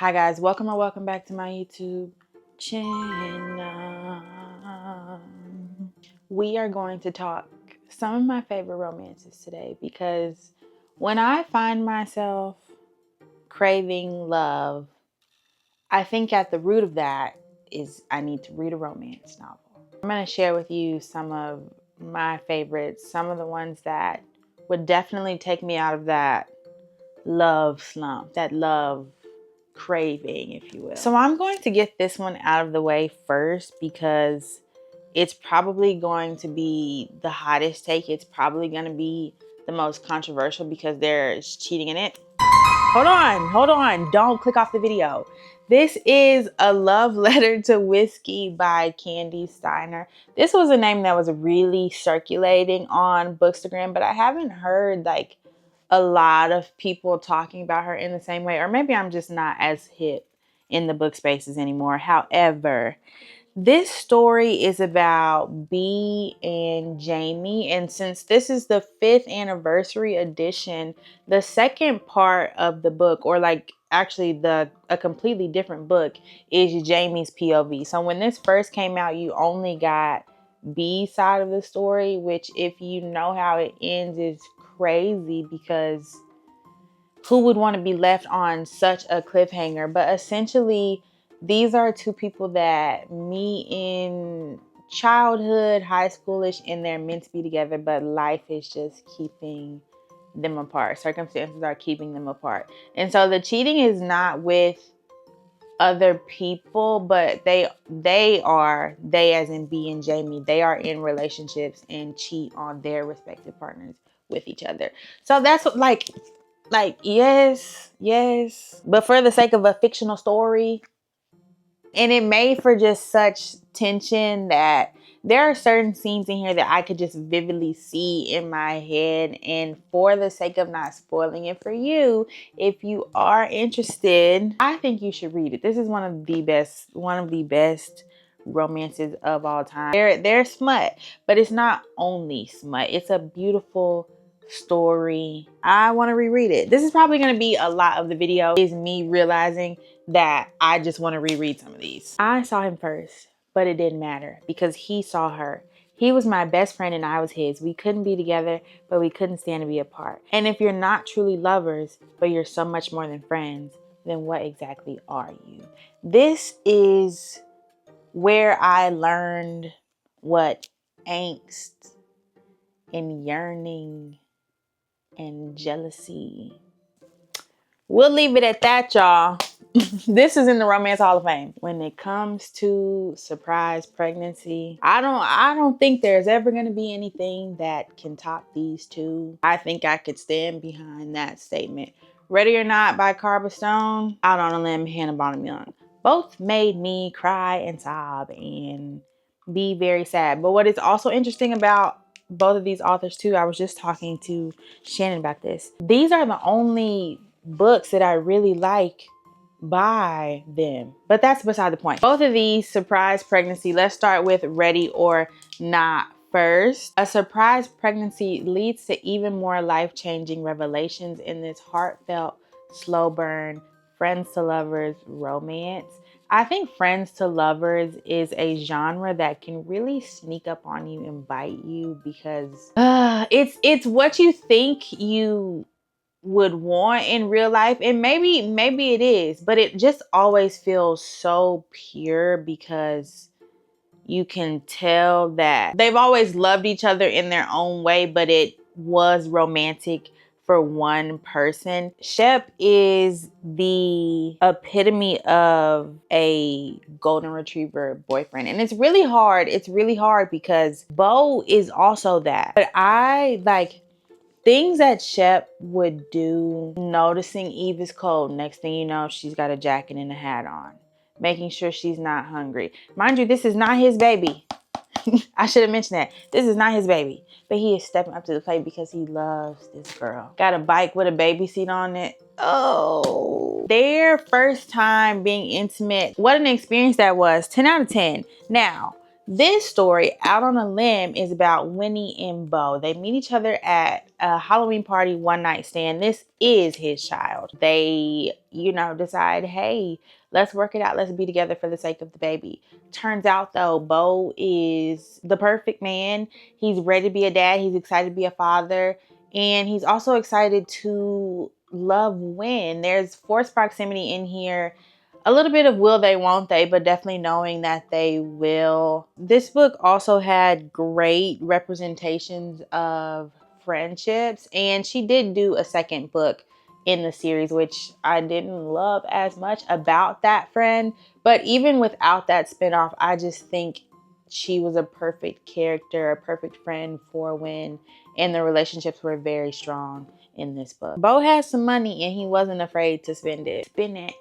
Hi guys, welcome or welcome back to my YouTube channel. We are going to talk some of my favorite romances today because when I find myself craving love, I think at the root of that is I need to read a romance novel. I'm going to share with you some of my favorites, some of the ones that would definitely take me out of that love slump, that love craving, if you will. So I'm going to get this one out of the way first because it's probably going to be the hottest take. It's probably going to be the most controversial because there's cheating in it. Hold on. Don't click off the video. This is A Love Letter to Whiskey by Kandi Steiner. This was a name that was really circulating on Bookstagram, but I haven't heard like a lot of people talking about her in the same way, or maybe I'm just not as hip in the book spaces anymore. However, this story is about B and Jamie, and since this is the 5th anniversary edition, the second part of the book, or like actually a completely different book, is Jamie's POV. So when this first came out, you only got B's side of the story, which if you know how it ends is crazy because who would want to be left on such a cliffhanger? But essentially, these are two people that meet in childhood, high schoolish, and they're meant to be together, but life is just keeping them apart. Circumstances are keeping them apart. And so the cheating is not with other people, but they as in B and Jamie, they are in relationships and cheat on their respective partners with each other. So that's what, like yes, but for the sake of a fictional story, and it made for just such tension that there are certain scenes in here that I could just vividly see in my head. And for the sake of not spoiling it for you, if you are interested, I think you should read it. This is one of the best romances of all time. They're smut, but it's not only smut. It's a beautiful story. I want to reread it. This is probably going to be a lot of the video is me realizing that I just want to reread some of these. I saw him first, but it didn't matter because he saw her. He was my best friend and I was his. We couldn't be together, but we couldn't stand to be apart. And if you're not truly lovers, but you're so much more than friends, then what exactly are you? This is where I learned what angst and yearning and jealousy. We'll leave it at that, y'all. This is in the Romance Hall of Fame. When it comes to surprise pregnancy, I don't think there's ever going to be anything that can top these two. I think I could stand behind that statement. Ready or Not by Cara, Bastone, Out on a Limb, Hannah Bonam-Young. Both made me cry and sob and be very sad. But what is also interesting about both of these authors too, I was just talking to Shannon about this. These are the only books that I really like by them, but that's beside the point. Both of these surprise pregnancy. Let's start with Ready or Not first. A surprise pregnancy leads to even more life-changing revelations in this heartfelt, slow burn, friends to lovers romance. I think friends to lovers is a genre that can really sneak up on you and bite you because it's what you think you would want in real life, and maybe it is, but it just always feels so pure because you can tell that they've always loved each other in their own way, but it was romantic for one person. Shep is the epitome of a golden retriever boyfriend, and it's really hard because Bo is also that. But I like things that Shep would do. Noticing Eve is cold. Next thing you know, she's got a jacket and a hat on. Making sure she's not hungry. Mind you, this is not his baby. I should have mentioned that. This is not his baby. But he is stepping up to the plate because he loves this girl. Got a bike with a baby seat on it. Oh. Their first time being intimate. What an experience that was. 10 out of 10. Now, This story, Out on a Limb, is about Winnie and Bo. They meet each other at a Halloween party one night stand. This is his child. They, decide, hey, let's work it out. Let's be together for the sake of the baby. Turns out, though, Bo is the perfect man. He's ready to be a dad. He's excited to be a father. And he's also excited to love Win. There's forced proximity in here. A little bit of will they, won't they, but definitely knowing that they will. This book also had great representations of friendships, and she did do a second book in the series, which I didn't love as much, about that friend. But even without that spinoff, I just think she was a perfect character, a perfect friend for Win, and the relationships were very strong in this book. Bo has some money and he wasn't afraid to spend it. Spend it.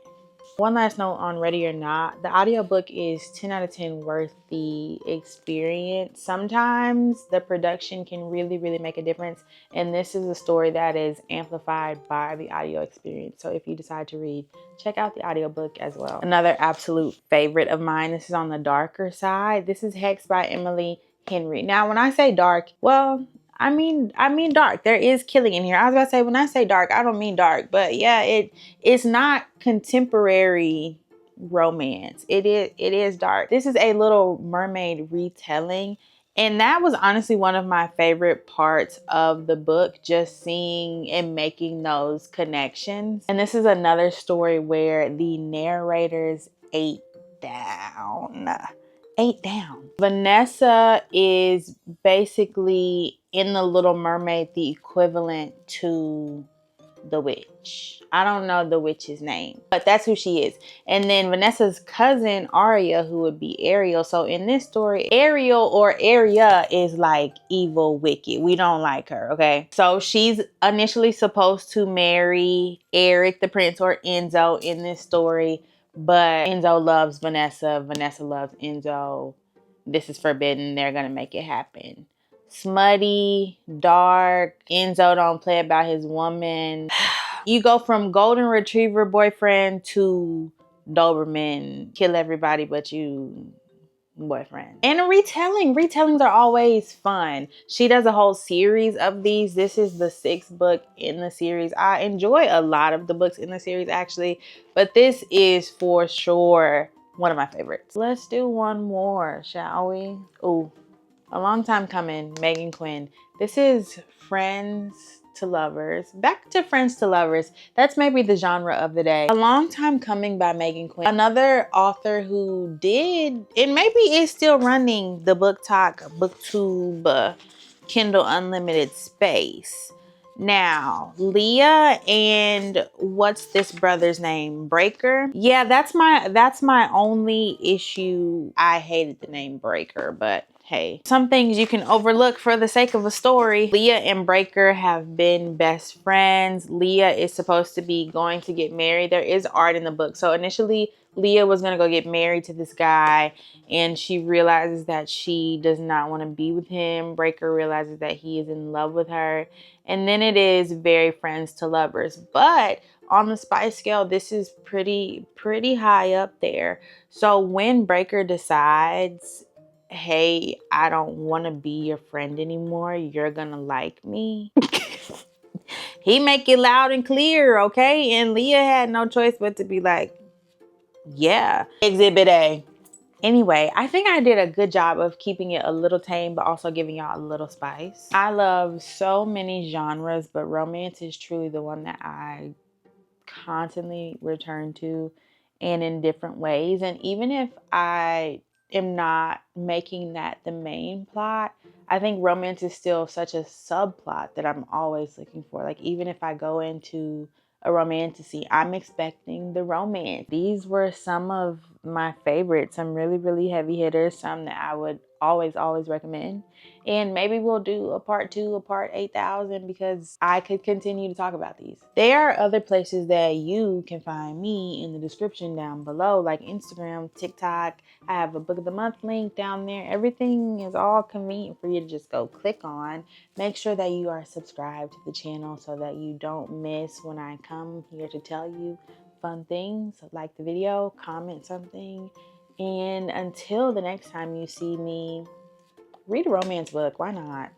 One last note on Ready or Not. The audiobook is 10 out of 10 worth the experience. Sometimes the production can really, really make a difference. And this is a story that is amplified by the audio experience. So if you decide to read, check out the audiobook as well. Another absolute favorite of mine. This is on the darker side. This is Hexed by Emily Henry. Now, when I say dark, well, I mean dark. There is killing in here. I was about to say, when I say dark, I don't mean dark, but yeah, it's not contemporary romance. It is dark. This is a Little Mermaid retelling, and that was honestly one of my favorite parts of the book, just seeing and making those connections. And this is another story where the narrators ate down. Vanessa is basically in The Little Mermaid the equivalent to the witch. I don't know the witch's name, but that's who she is. And then Vanessa's cousin, Aria, who would be Ariel. So in this story, Ariel or Aria is like evil, wicked. We don't like her, okay? So she's initially supposed to marry Eric the Prince, or Enzo, in this story. But Enzo loves Vanessa. Vanessa loves Enzo. This is forbidden. They're going to make it happen. Smutty, dark. Enzo don't play about his woman. You go from golden retriever boyfriend to Doberman, kill everybody but you boyfriend. And a retelling. Retellings are always fun. She does a whole series of these. This is the 6th book in the series. I enjoy a lot of the books in the series actually, but this is for sure one of my favorites. Let's do one more, shall we? Ooh, a long time coming, Meghan Quinn. This is Friends to Lovers. Back to Friends to Lovers. That's maybe the genre of the day. A Long Time Coming by Meghan Quinn. Another author who did, and maybe is still running, the Book Talk, BookTube, Kindle Unlimited space. Now, Leah and what's this brother's name? Breaker? Yeah, that's my only issue. I hated the name Breaker, but hey, some things you can overlook for the sake of a story. Leah and Breaker have been best friends. Leah is supposed to be going to get married. There is art in the book. So initially, Leah was going to go get married to this guy, and she realizes that she does not want to be with him. Breaker realizes that he is in love with her. And then it is very friends to lovers. But on the spice scale, this is pretty high up there. So when Breaker decides, hey, I don't want to be your friend anymore, you're gonna like me, he make it loud and clear, okay? And Leah had no choice but to be like, yeah, Exhibit A. Anyway, I think I did a good job of keeping it a little tame, but also giving y'all a little spice. I love so many genres, but romance is truly the one that I constantly return to, and in different ways. And even if I am not making that the main plot, I think romance is still such a subplot that I'm always looking for. Like, even if I go into a romantasy, I'm expecting the romance. These were some of my favorites, some really heavy hitters, some that I would always recommend. And maybe we'll do a part 2, a part 8,000, because I could continue to talk about these. There are other places that you can find me in the description down below, like Instagram, TikTok. I have a book of the month link down there. Everything is all convenient for you to just go click on. Make sure that you are subscribed to the channel so that you don't miss when I come here to tell you fun things. Like the video, comment something, And until the next time you see me, read a romance book. Why not?